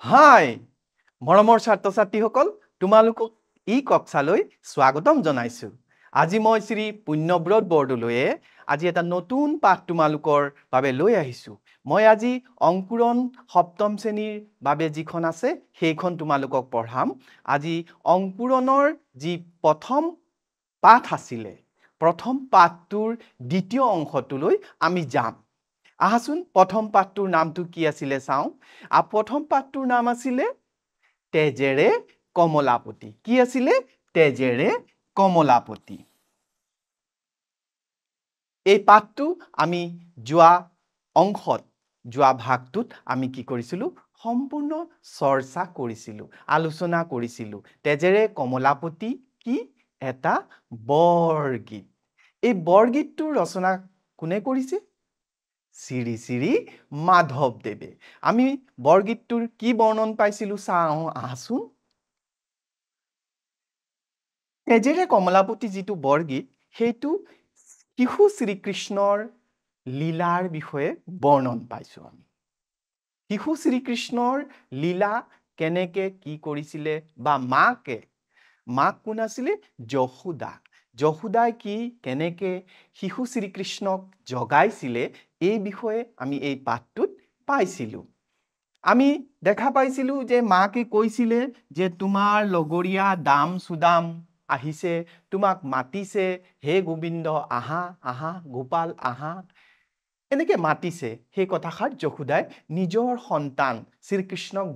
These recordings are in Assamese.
হাই মৰমৰ ছাত্ৰ-ছাত্ৰীসকল তোমালোকক এই কক্ষালৈ স্বাগতম জনাইছো। আজি মই শ্ৰী পুণ্যব্ৰত বৰদলৈয়ে আজি এটা নতুন পাঠ তোমালোকৰ বাবে লৈ আহিছো। মই আজি অংকুৰণ সপ্তম শ্ৰেণীৰ বাবে যিখন আছে সেইখন তোমালোকক পঢ়াম। আজি অংকুৰণৰ যি প্ৰথম পাঠ আছিলে, প্ৰথম পাঠটোৰ দ্বিতীয় অংশটোলৈ আমি যাম। আহাচোন প্ৰথম পাঠটোৰ নামটো কি আছিলে চাওঁ। প্ৰথম পাঠটোৰ নাম আছিলে তেজেৰে কমলাপতি। কি আছিলে? তেজেৰে কমলাপতি। এই পাঠটো আমি যোৱা অংশত, যোৱা ভাগটোত আমি কি কৰিছিলো? সম্পূৰ্ণ চৰ্চা কৰিছিলো, আলোচনা কৰিছিলো। তেজেৰে কমলাপতি কি? এটা বৰগীত। এই বৰগীতটোৰ ৰচনা কোনে কৰিছে? শ্ৰী শ্ৰী মাধৱদেৱে। আমি বৰগীতটোৰ কি বৰ্ণন পাইছিলো চাওঁ আহাচোন। তেজেৰে কমলাপতি যিটো বৰগীত, সেইটো শিশু শ্ৰীকৃষ্ণৰ লীলাৰ বিষয়ে বৰ্ণন পাইছো আমি। শিশু শ্ৰীকৃষ্ণৰ লীলা কেনেকে কি কৰিছিলে, বা মাক কোন আছিলে? যশোদা। যশোদাই কি কেনেকে শিশু শ্ৰীকৃষ্ণক জগাইছিলে এই বিষয়ে আমি এই পাঠটোত পাইছিলো। আমি দেখা পাইছিলো যে মাকে কৈছিলে যে তোমাৰ লগৰীয়া দাম সুদাম আহিছে, তোমাক মাতিছে, হে গোবিন্দ আহা আহা, গোপাল আহা, এনেকে মাতিছে। সেই কথাষাৰ যশোদাই নিজৰ সন্তান শ্ৰীকৃষ্ণক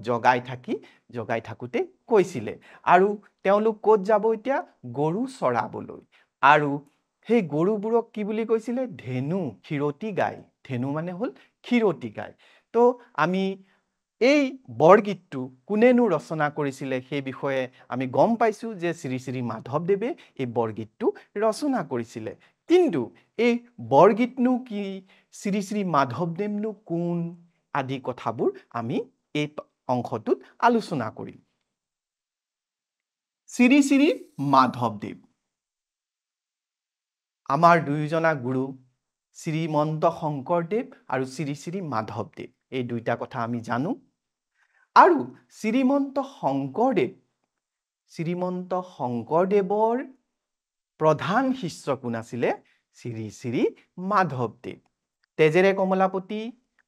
জগাই থাকোতে কৈছিলে। আৰু তেওঁলোক ক'ত যাব এতিয়া? গৰু চৰাবলৈ। আৰু সেই গৰুবোৰক কি বুলি কৈছিলে? ধেনু, ক্ষীৰতী গাই। ধেনু মানে হ'ল ক্ষীৰতী গাই। তো আমি এই বৰগীতটো কোনেনো ৰচনা কৰিছিলে সেই বিষয়ে আমি গম পাইছো যে শ্ৰী শ্ৰী মাধৱদেৱে এই বৰগীতটো ৰচনা কৰিছিলে। কিন্তু এই বৰগীতনো কি, শ্ৰী শ্ৰী মাধৱদেৱনো কোন, আদি কথাবোৰ আমি এই অংশটোত আলোচনা কৰিম। শ্ৰী শ্ৰী মাধৱদেৱ আমাৰ দুয়োজনা গুৰু, শ্ৰীমন্ত শংকৰদেৱ আৰু শ্ৰী শ্ৰী মাধৱদেৱ। এই দুইটা কথা আমি জানো। আৰু শ্ৰীমন্ত শংকৰদেৱৰ প্ৰধান শিষ্য কোন আছিলে? শ্ৰী শ্ৰী মাধৱদেৱ। তেজেৰে কমলাপতি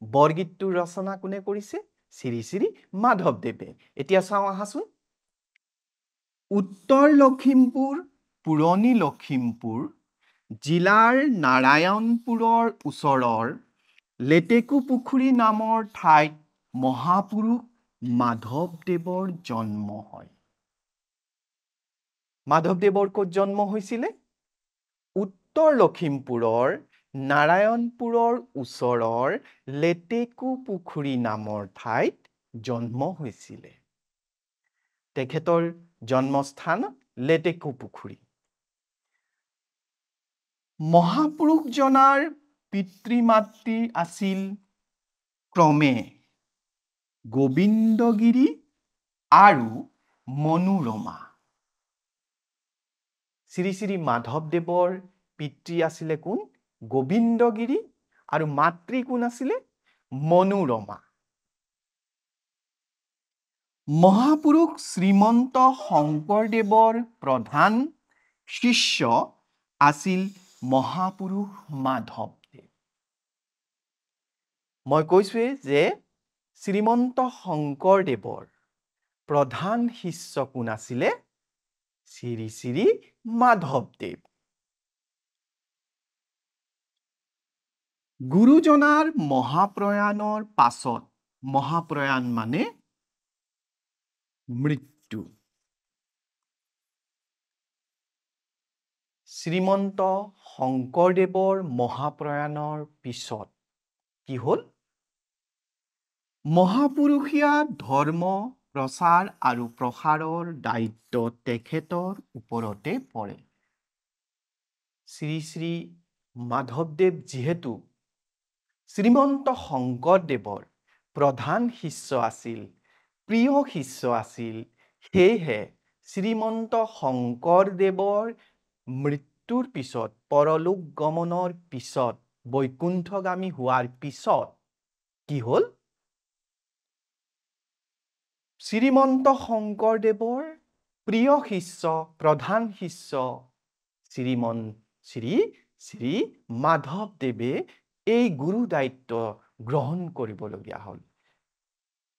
বৰগীতটো ৰচনা কোনে কৰিছে? শ্ৰী শ্ৰী মাধৱদেৱে। এতিয়া চাওঁ আহাচোন। উত্তৰ লখিমপুৰ, পুৰণি লখিমপুৰ জিলাৰ নাৰায়ণপুৰৰ ওচৰৰ লেটেকুপুখুৰী নামৰ ঠাইত মহাপুৰুষ মাধৱদেৱৰ জন্ম হয়। মাধৱদেৱৰ ক'ত জন্ম হৈছিলে? উত্তৰ লখিমপুৰৰ নাৰায়ণপুৰৰ ওচৰৰ লেটেকুপুখুৰী নামৰ ঠাইত জন্ম হৈছিলে। তেখেতৰ জন্মস্থান লেটেকুপুখুৰী। মহাপুৰুষজনাৰ পিতৃ মাতৃ আছিল ক্ৰমে গোবিন্দগিৰি আৰু মনোৰমা। শ্ৰী শ্ৰী মাধৱদেৱৰ পিতৃ আছিলে কোন? গোবিন্দগিৰি, আৰু মাতৃ কোন আছিলে? মনোৰমা। মহাপুৰুষ শ্ৰীমন্ত শংকৰদেৱৰ প্ৰধান শিষ্য আছিল মহাপুৰুষ মাধৱদেৱ। মই কৈছোৱে যে শ্ৰীমন্ত শংকৰদেৱৰ প্ৰধান শিষ্য কোন আছিলে? শ্ৰী শ্ৰী মাধৱদেৱ। গুৰুজনাৰ মহাপ্ৰয়াণৰ পাছত, মহাপ্ৰয়াণ মানে মৃত্যু, শ্ৰীমন্ত শংকৰদেৱৰ মহাপ্ৰয়াণৰ পিছত কি হ'ল? মহাপুৰুষীয়া ধৰ্ম প্ৰচাৰ আৰু প্ৰসাৰৰ দায়িত্ব তেখেতৰ ওপৰতে পৰে। শ্ৰী শ্ৰী মাধৱদেৱ যিহেতু শ্ৰীমন্ত শংকৰদেৱৰ প্ৰধান শিষ্য আছিল, প্ৰিয় শিষ্য আছিল, সেয়েহে শ্ৰীমন্ত শংকৰদেৱৰ মৃত্যুৰ পিছত, পৰলোক গমনৰ পিছত, বৈকুণ্ঠগামী হোৱাৰ পিছত কি হ'ল? শ্ৰীমন্ত শংকৰদেৱৰ প্ৰিয় শিষ্য প্ৰধান শিষ্য শ্ৰী শ্ৰী মাধৱদেৱে এই গুৰু দায়িত্ব গ্ৰহণ কৰিবলগীয়া হ'ল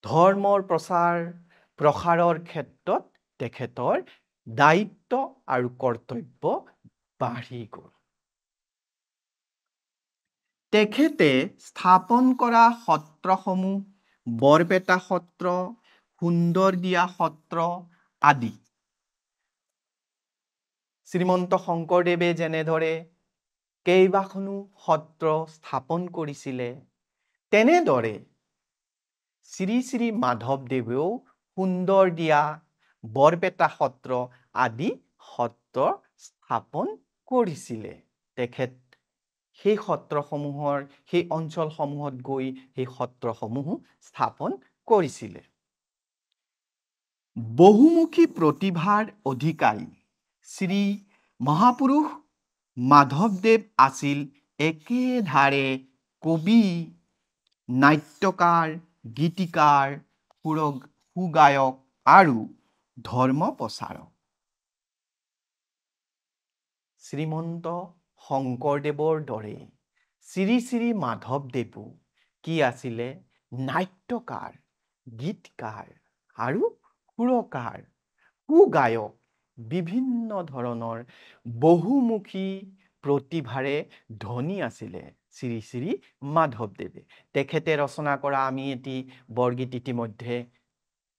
ধৰ্মৰ প্ৰসাৰৰ ক্ষেত্ৰত তেখেতৰ দায়িত্ব আৰু কৰ্তব্য বাঢ়ি গ'ল তেখেতে স্থাপন কৰা সত্ৰসমূহ বৰপেটা সত্ৰ সুন্দৰদিয়া সত্ৰ আদি শ্ৰীমন্ত শংকৰদেৱে যেনেদৰে কেইবাখনো সত্ৰ স্থাপন কৰিছিলে তেনেদৰে শ্ৰী শ্ৰী মাধৱদেৱেও সুন্দৰদিয়া বৰপেটা সত্ৰ আদি সত্ৰ স্থাপন কৰিছিলে তেখেত সেই সত্ৰসমূহৰ সেই অঞ্চলসমূহত গৈ সেই সত্ৰসমূহ স্থাপন কৰিছিলে বহুমুখী প্ৰতিভাৰ অধিকাৰী শ্ৰী মহাপুৰুষ মাধৱদেৱ আছিল একেধাৰে কবি নাট্যকাৰ গীতিকাৰ সুগায়ক আৰু ধৰ্ম প্ৰচাৰক শ্ৰীমন্ত শংকৰদেৱৰ দৰে শ্ৰী শ্ৰী মাধৱদেৱো কি আছিলে নাট্যকাৰ গীতকাৰ আৰু সুৰকাৰ সুগায়ক বিভিন্ন ধৰণৰ বহুমুখী প্ৰতিভাৰে ধনী আছিলে শ্ৰী শ্ৰী মাধৱদেৱে তেখেতে ৰচনা কৰা আমি এটি বৰগীত ইতিমধ্যে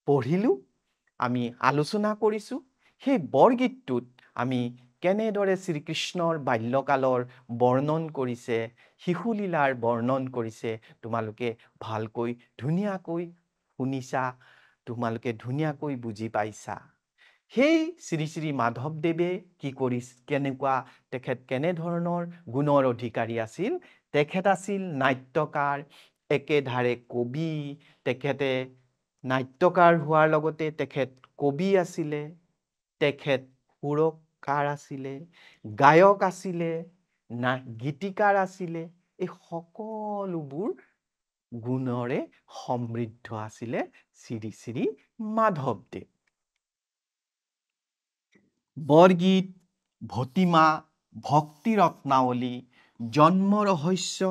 পঢ়িলোঁ আমি আলোচনা কৰিছোঁ সেই বৰগীতটোত আমি কেনেদৰে শ্ৰীকৃষ্ণৰ বাল্যকালৰ বৰ্ণন কৰিছে শিশুলীলাৰ বৰ্ণন কৰিছে তোমালোকে ভালকৈ ধুনীয়াকৈ শুনিছা তোমালোকে ধুনীয়াকৈ বুজি পাইছা সেই শ্ৰী শ্ৰী মাধৱদেৱে কি কেনেকুৱা তেখেত কেনেধৰণৰ গুণৰ অধিকাৰী আছিল তেখেত আছিল নাট্যকাৰ একেধাৰে কবি তেখেতে নাট্যকাৰ হোৱাৰ লগতে তেখেত কবি আছিলে তেখেত সুৰকাৰ আছিলে গায়ক আছিলে গীতিকাৰ আছিলে এই সকলোবোৰ গুণৰে সমৃদ্ধ আছিলে শ্ৰী শ্ৰী মাধৱদেৱ বৰগীত ভতিমা ভক্তি ৰত্নাৱলী জন্ম ৰহস্য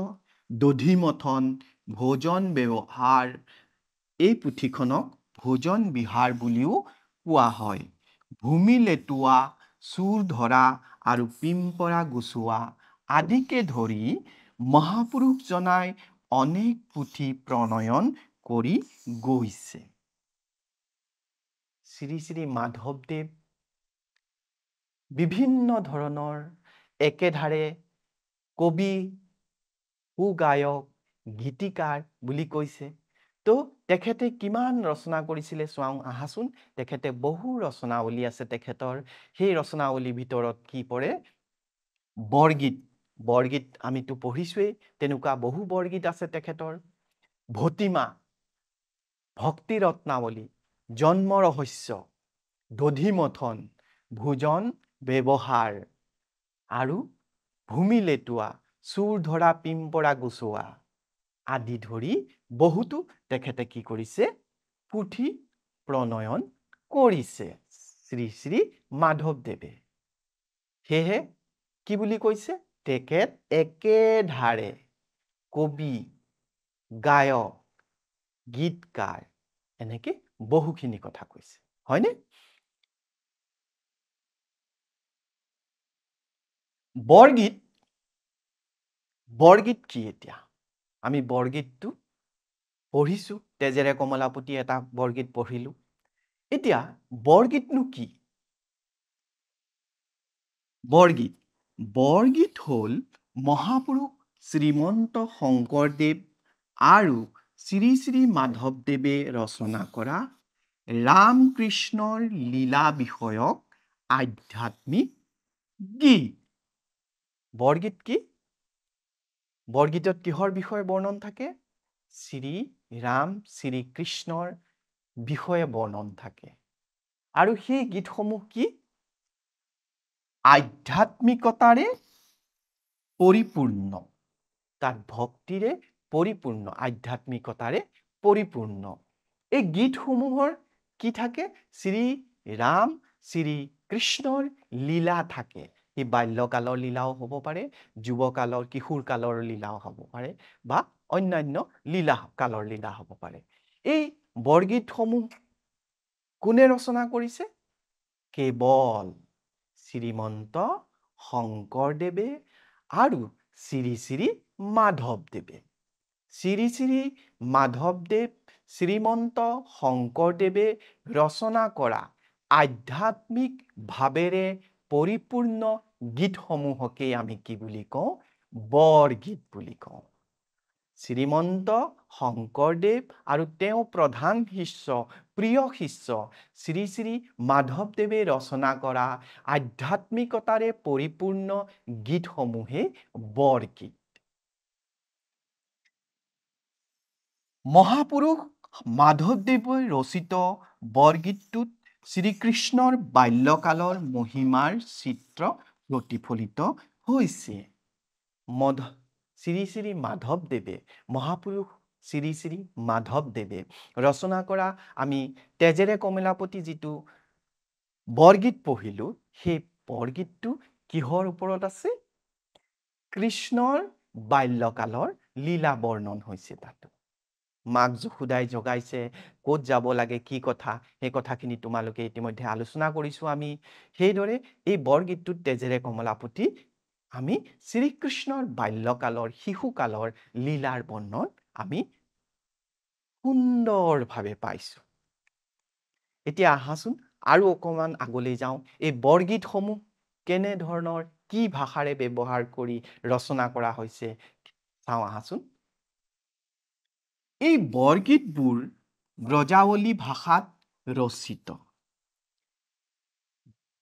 দধিমথন ভোজন ব্যৱহাৰ এই পুথিখনক ভোজন বিহাৰ বুলিও কোৱা হয় ভূমি লেটুৱা চুৰ ধৰা আৰু পিম্পৰা গুচোৱা আদিকে ধৰি মহাপুৰুষ জনাই অনেক পুথি প্ৰণয়ন কৰি গৈছে শ্ৰী শ্ৰী মাধৱদেৱ বিভিন্ন ধৰণৰ একেধাৰে কবি সুগায়ক গীতিকাৰ বুলি কৈছে তো তেখেতে কিমান ৰচনা কৰিছিলে চাওঁ আহাচোন তেখেতে বহু ৰচনাৱলী আছে তেখেতৰ সেই ৰচনাৱলীৰ ভিতৰত কি পৰে বৰগীত আমিতো পঢ়িছোৱেই তেনেকুৱা বহু বৰগীত আছে তেখেতৰ ভতিমা ভক্তি ৰত্নাৱলী জন্ম ৰহস্য দধিমথন ভোজন ব্যৱহাৰ আৰু ভূমি লেটুৱা চুৰ ধৰা পিম্পৰা গুচোৱা আদি ধৰি বহুতো তেখেতে কি কৰিছে পুথি প্ৰণয়ন কৰিছে শ্ৰী শ্ৰী মাধৱদেৱে সেয়ে কি বুলি কৈছে তেখেত একেধাৰে কবি গায়ক গীতকাৰ এনেকে বহুখিনি কথা কৈছে হয়নে বৰগীত কি এতিয়া আমি বৰগীতটো পঢ়িছো তেজেৰে কমলাপতি এটা বৰগীত পঢ়িলো এতিয়া বৰগীতনো কি বৰগীত হ'ল মহাপুৰুষ শ্ৰীমন্ত শংকৰদেৱ আৰু শ্ৰী শ্ৰী মাধৱদেৱে ৰচনা কৰা ৰামকৃষ্ণৰ লীলা বিষয়ক আধ্যাত্মিক গীত বৰগীত কি বৰগীতত কিহৰ বিষয়ে বৰ্ণন থাকে শ্ৰী ৰাম শ্ৰীকৃষ্ণৰ বিষয়ে বৰ্ণন থাকে আৰু সেই গীতসমূহ কি আধ্যাত্মিকতাৰে পৰিপূৰ্ণ তাত ভক্তিৰে পৰিপূৰ্ণ আধ্যাত্মিকতাৰে পৰিপূৰ্ণ এই গীতসমূহৰ কি থাকে শ্ৰী ৰাম শ্ৰী কৃষ্ণৰ লীলা থাকে এই বাল্যকালৰ লীলাও হ'ব পাৰে যুৱকালৰ কিশোৰ কালৰ লীলাও হ'ব পাৰে বা অন্যান্য লীলা কালৰ লীলা হ'ব পাৰে এই বৰগীতসমূহ কোনে ৰচনা কৰিছে কেৱল শ্ৰীমন্ত শংকৰদেৱে আৰু শ্ৰী শ্ৰী মাধৱদেৱে শ্ৰী শ্ৰী মাধৱদেৱ শ্ৰীমন্ত শংকৰদেৱে ৰচনা কৰা আধ্যাত্মিক ভাৱেৰে পৰিপূৰ্ণ গীতসমূহকে আমি কি বুলি কওঁ বৰগীত বুলি কওঁ শ্ৰীমন্ত শংকৰদেৱ আৰু তেওঁ প্ৰধান শিষ্য প্ৰিয় শিষ্য শ্ৰী শ্ৰী মাধৱদেৱে ৰচনা কৰা আধ্যাত্মিকতাৰে পৰিপূৰ্ণ গীতসমূহে বৰগীত মহাপুৰুষ মাধৱদেৱে ৰচিত বৰগীতটোত শ্ৰীকৃষ্ণৰ বাল্যকালৰ মহিমাৰ চিত্ৰ প্ৰতিফলিত হৈছে শ্ৰী শ্ৰী মাধৱদেৱে মহাপুৰুষ শ্ৰী শ্ৰী মাধৱদেৱে ৰচনা কৰা আমি তেজেৰে কমলাপতি যিটো বৰগীত পঢ়িলো সেই বৰগীতটো কিহৰ ওপৰত আছে কৃষ্ণৰ বাল্যকালৰ লীলা বৰ্ণন হৈছে তাত মাক যশোদাই জগাইছে ক'ত যাব লাগে কি কথা সেই কথাখিনি তোমালোকে ইতিমধ্যে আলোচনা কৰিছো আমি সেইদৰে এই বৰগীতটোত তেজেৰে কমলাপতি আমি শ্ৰীকৃষ্ণৰ বাল্যকালৰ শিশুকালৰ লীলাৰ বৰ্ণন আমি সুন্দৰভাৱে পাইছো এতিয়া আহাচোন আৰু অকমান আগলৈ যাওঁ এই বৰগীতসমূহ কেনে ধৰণৰ কি ভাষাৰে ব্যৱহাৰ কৰি ৰচনা কৰা হৈছে চাওঁ আহাচোন এই বৰগীতবোৰ ব্ৰজাৱলী ভাষাত ৰচিত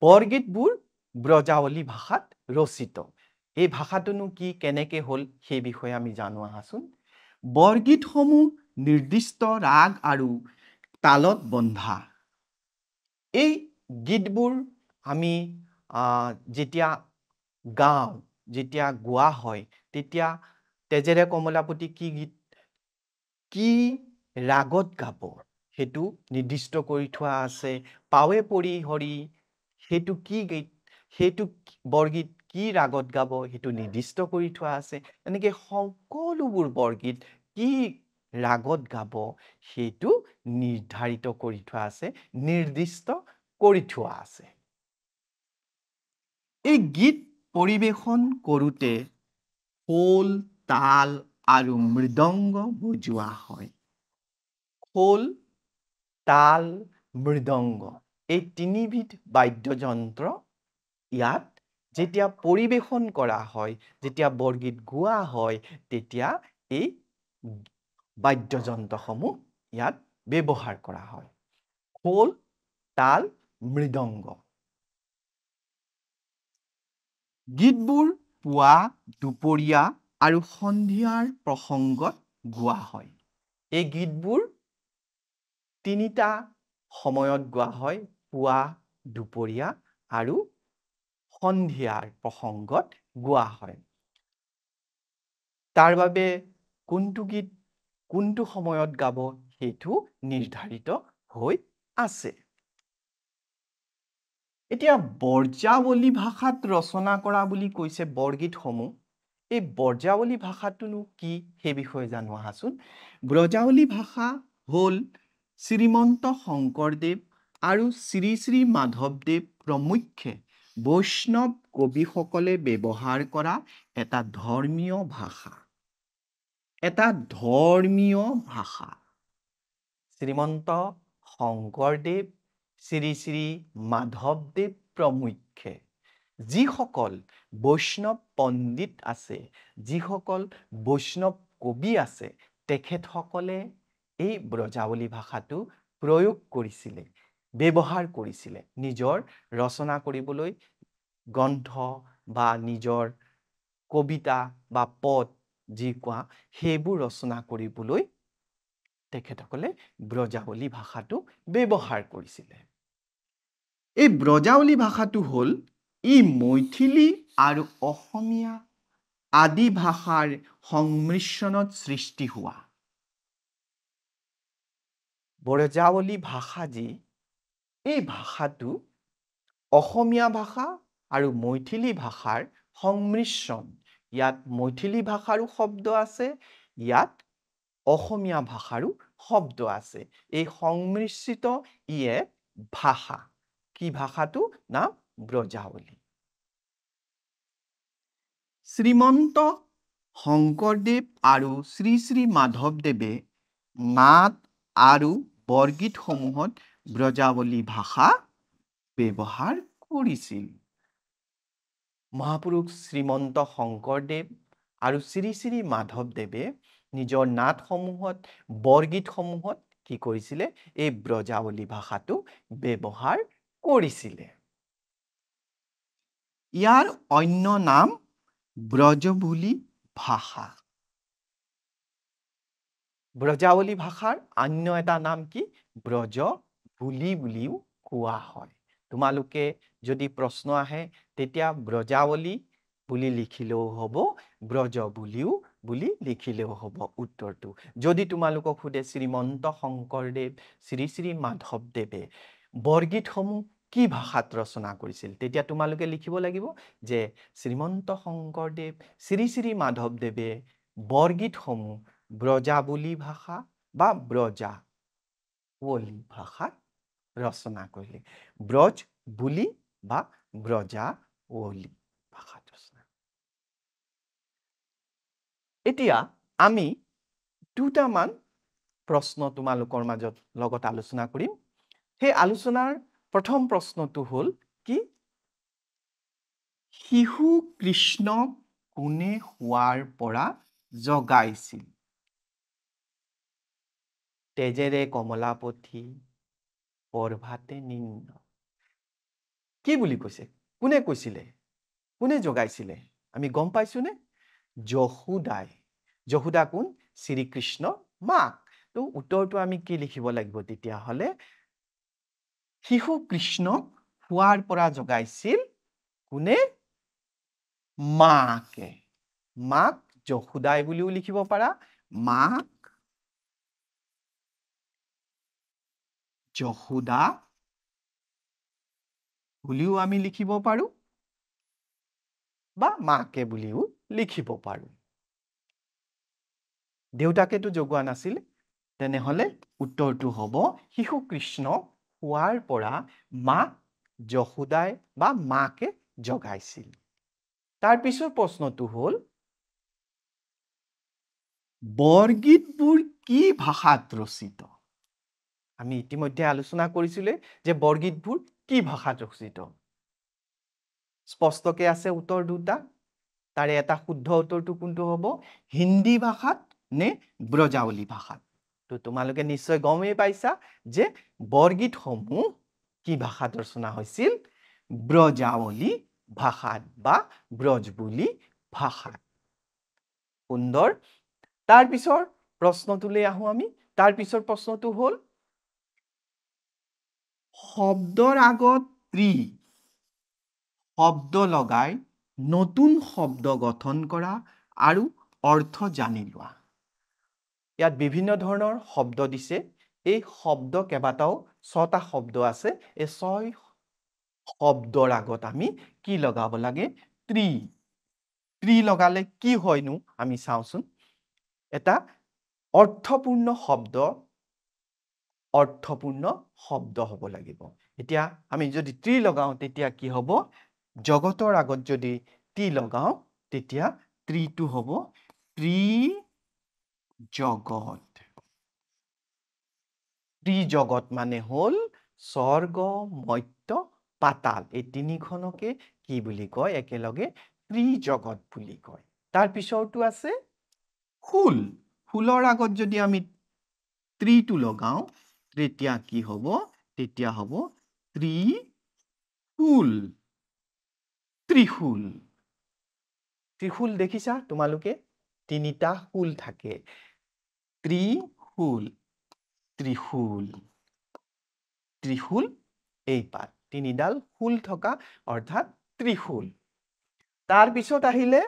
বৰগীতবোৰ ব্ৰজাৱলী ভাষাত ৰচিত এই ভাষাটোনো কি কেনেকে হ'ল সেই বিষয়ে আমি জানো আহাচোন বৰগীতসমূহ নিৰ্দিষ্ট ৰাগ আৰু তালত বন্ধা এই গীতবোৰ আমি যেতিয়া গাওঁ যেতিয়া গোৱা হয় তেতিয়া তেজেৰে কমলাপতি কি গীত কি ৰাগত গাব সেইটো নিৰ্দিষ্ট কৰি থোৱা আছে পাৱে পৰি হৰি সেইটো কি গীত সেইটো বৰগীত কি ৰাগত গাব সেইটো নিৰ্দিষ্ট কৰি থোৱা আছে এনেকৈ সকলোবোৰ বৰগীত কি ৰাগত গাব সেইটো নিৰ্ধাৰিত কৰি থোৱা আছে নিৰ্দিষ্ট কৰি থোৱা আছে এই গীত পৰিবেশন কৰোঁতে খোল তাল আৰু মৃদংগ বজোৱা হয় খোল তাল মৃদংগ এই তিনিবিধ বাদ্যযন্ত্ৰ ইয়াত যেতিয়া পৰিবেশন কৰা হয় যেতিয়া বৰগীত গোৱা হয় তেতিয়া এই বাদ্যযন্ত্ৰসমূহ ইয়াত ব্যৱহাৰ কৰা হয় খোল তাল মৃদংগ গীতবোৰ পুৱা দুপৰীয়া আৰু সন্ধিয়াৰ প্ৰসংগত গোৱা হয় এই গীতবোৰ তিনিটা সময়ত গোৱা হয় পুৱা দুপৰীয়া আৰু সন্ধিয়াৰ প্ৰসংগত গোৱা হয় তাৰ বাবে কোনটো গীত কোনটো সময়ত গাব সেইটো নিৰ্ধাৰিত হৈ আছে এতিয়া ব্ৰজাৱলী ভাষাত ৰচনা কৰা বুলি কৈছে বৰগীতসমূহ এই ব্ৰজাৱলী ভাষাটোনো কি সেই বিষয়ে জানো আহাচোন ব্ৰজাৱলী ভাষা হ'ল শ্ৰীমন্ত শংকৰদেৱ আৰু শ্ৰী শ্ৰী মাধৱদেৱ প্ৰমুখ্যে বৈষ্ণৱ কবিসকলে ব্যৱহাৰ কৰা এটা ধৰ্মীয় ভাষা শ্ৰীমন্ত শংকৰদেৱ শ্ৰী শ্ৰী মাধৱদেৱ প্ৰমুখ্যে যিসকল বৈষ্ণৱ পণ্ডিত আছে যিসকল বৈষ্ণৱ কবি আছে তেখেতসকলে এই ব্ৰজাৱলী ভাষাটো প্ৰয়োগ কৰিছিলে ব্যৱহাৰ কৰিছিলে নিজৰ ৰচনা কৰিবলৈ গ্ৰন্থ বা নিজৰ কবিতা বা পদ যি কোৱা সেইবোৰ ৰচনা কৰিবলৈ তেখেতসকলে ব্ৰজাৱলী ভাষাটো ব্যৱহাৰ কৰিছিলে এই ব্ৰজাৱলী ভাষাটো হ'ল ই মৈথিলী আৰু অসমীয়া আদি ভাষাৰ সংমিশ্ৰণত সৃষ্টি হোৱা ব্ৰজাৱলী ভাষা যি এই ভাষাটো অসমীয়া ভাষা আৰু মৈথিলী ভাষাৰ সংমিশ্ৰণ ইয়াত মৈথিলী ভাষাৰো শব্দ আছে ইয়াত অসমীয়া ভাষাৰো শব্দ আছে এই সংমিশ্ৰিত ইয়ে ভাষা কি ভাষাটো না ব্ৰজাৱলী শ্ৰীমন্ত শংকৰদেৱ আৰু শ্ৰী শ্ৰী মাধৱদেৱে নাট আৰু বৰগীতসমূহত ব্ৰজাৱলী ভাষা ব্যৱহাৰ কৰিছিল মহাপুৰুষ শ্ৰীমন্ত শংকৰদেৱ আৰু শ্ৰী শ্ৰী মাধৱদেৱে নিজৰ নাটসমূহত বৰগীতসমূহত কি কৰিছিলে এই ব্ৰজাৱলী ভাষাটো ব্যৱহাৰ কৰিছিলে ইয়াৰ অন্য নাম ব্ৰজবুলি ভাষা ব্ৰজাৱলী ভাষাৰ অন্য এটা নাম কি ব্ৰজবুলি বুলিও কোৱা হয় তোমালোকে যদি প্ৰশ্ন আহে তেতিয়া ব্ৰজাৱলী বুলি লিখিলেও হ'ব ব্ৰজবুলিও বুলি লিখিলেও হ'ব উত্তৰটো যদি তোমালোকক সুধে শ্ৰীমন্ত শংকৰদেৱ শ্ৰী শ্ৰী মাধৱদেৱে বৰগীতসমূহ কি ভাষাত ৰচনা কৰিছিল তেতিয়া তোমালোকে লিখিব লাগিব যে শ্ৰীমন্ত শংকৰদেৱ শ্ৰী শ্ৰী মাধৱদেৱে বৰগীতসমূহ ব্ৰজাৱলী ভাষা বা ব্ৰজাৱলী ভাষাত ৰচনা কৰিলে ব্ৰজ বুলি বা ব্ৰজাৱলী ভাষাত ৰচনা এতিয়া আমি দুটামান প্ৰশ্ন তোমালোকৰ মাজত লগত আলোচনা কৰিম সেই আলোচনাৰ প্ৰথম প্ৰশ্নটো হ'ল কি শিশু কৃষ্ণক কোনে হোৱাৰ পৰা জগাইছিল তেজেৰে কমলাপতি পৰভাতে নিন্ন কি বুলি কৈছে কোনে কৈছিলে কোনে জগাইছিলে আমি গম পাইছোনে যশোদা কোন শ্ৰীকৃষ্ণ মাক তো উত্তৰটো আমি কি লিখিব লাগিব তেতিয়া হলে শিশু কৃষ্ণক হোৱাৰ পৰা জগাইছিল কোনে মাকে মাক যশোদাই বুলিও লিখিব পাৰা মাক যশোদা বুলিও আমি লিখিব পাৰো বা মাকে বুলিও লিখিব পাৰো দেউতাকেতো জগোৱা নাছিল তেনেহলে উত্তৰটো হ'ব শিশু কৃষ্ণ হোৱাৰ পৰা মাক যশোদাই বা মাকে জগাইছিল তাৰ পিছৰ প্ৰশ্নটো হ'ল বৰগীতবোৰ কি ভাষাত ৰচিত আমি ইতিমধ্যে আলোচনা কৰিছিলে যে বৰগীতবোৰ কি ভাষাত ৰচিত স্পষ্টকে আছে উত্তৰ দুটা তাৰে এটা শুদ্ধ উত্তৰটো কোনটো হ'ব হিন্দী ভাষাত নে ব্ৰজাৱলী ভাষাত তো তোমালোকে নিশ্চয় গমেই পাইছা যে বৰগীতসমূহ কি ভাষাত ৰচনা হৈছিল ব্ৰজাৱলী ভাষাত বা ব্ৰজবুলি ভাষাত সুন্দৰ তাৰ পিছৰ প্ৰশ্নটোলৈ আহো আমি তাৰ পিছৰ প্ৰশ্নটো হ'ল শব্দৰ আগত ত্ৰি শব্দ লগাই নতুন শব্দ গঠন কৰা আৰু অৰ্থ জানি লোৱা ইয়াত বিভিন্ন ধৰণৰ শব্দ দিছে এই শব্দ কেইবাটাও 6টা শব্দ আছে এই 6 শব্দৰ আগত আমি কি লগাব লাগে ত্ৰি লগালে কি হয়নো আমি চাওঁচোন এটা অৰ্থপূৰ্ণ শব্দ হ'ব লাগিব এতিয়া আমি যদি ত্ৰি লগাও তেতিয়া কি হ'ব জগতৰ আগত যদি টি লগাও তেতিয়া ত্ৰিটো হ'ব ত্ৰিজগত মানে হ'ল স্বৰ্গ মৰ্ত্য পাতাল এই তিনিখনকে কি বুলি কয় একেলগে ত্ৰিজগত বুলি কয় তাৰ পিছৰটো আছে ফুলৰ আগত যদি আমি ত্ৰিটো লগাও তেতিয়া কি হ'ব তেতিয়া হ'ব ত্ৰিশূল দেখিছা তোমালোকে তিনিটা শূল থাকে ত্ৰিশূল এই পাত তিনিডাল শূল থকা অৰ্থাৎ ত্ৰিশূল তাৰ পিছত আহিলে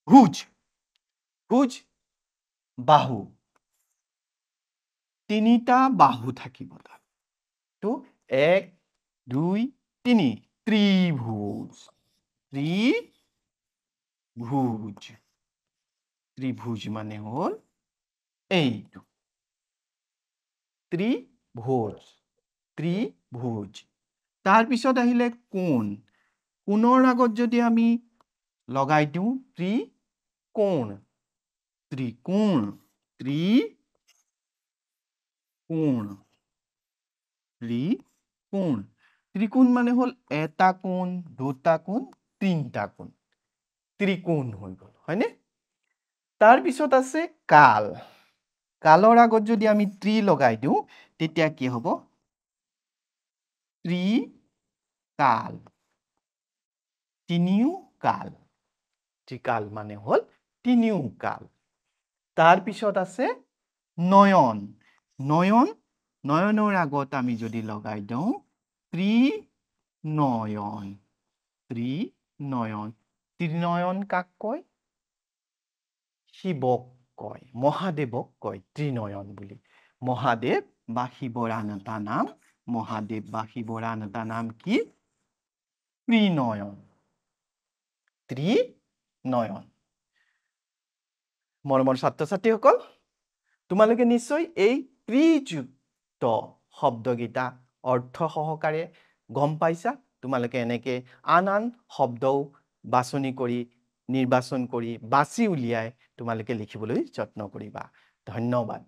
ভুজ বাহু তিনিটা বাহু থাকিব তাত তো 1 2 3 ত্রিভুজ ত্রিভুজ ত্রিভুজ মানে হল এইটো ত্রিভুজ ত্রিভুজ তাৰ পিছত আহিলে কোণ কোণৰ আগত যদি আমি লগাই দিওঁ ত্ৰিকোণ ত্ৰিকোণ ত্ৰিকোণ ত্ৰিকোণ ত্ৰিকোণ মানে হল এটা কোণ দুটা কোণ তিনটা কোণ ত্ৰিকোণ হৈ গল হয়নে তাৰ পিছত আছে কাল কালৰ আগত যদি আমি ত্ৰি লগাই দিওঁ তেতিয়া কি হ'ব ত্ৰিকাল তিনিও কাল ত্ৰিকাল মানে হল তিনিও কাল তাৰ পিছত আছে নয়ন নয়ন নয়নৰ আগত আমি যদি লগাই দিওঁ ত্ৰিনয়ন ত্ৰিনয়ন ত্ৰিনয়ন কাক কয় শিৱক কয় মহাদেৱক কয় ত্ৰিনয়ন বুলি মহাদেৱ বা শিৱৰ আন এটা নাম মহাদেৱ বা শিৱৰ আন এটা নাম কি ত্ৰিনয়ন ত্ৰিনয়ন মৰমৰ ছাত্ৰ ছাত্ৰীসকল তোমালোকে নিশ্চয় এই ত্ৰিযুক্ত শব্দকেইটা অৰ্থ সহকাৰে গম পাইছা তোমালোকে এনেকে আন আন শব্দও বাছনি কৰি নিৰ্বাচন কৰি বাছি উলিয়াই তোমালোকে লিখিবলৈ যত্ন কৰিবা ধন্যবাদ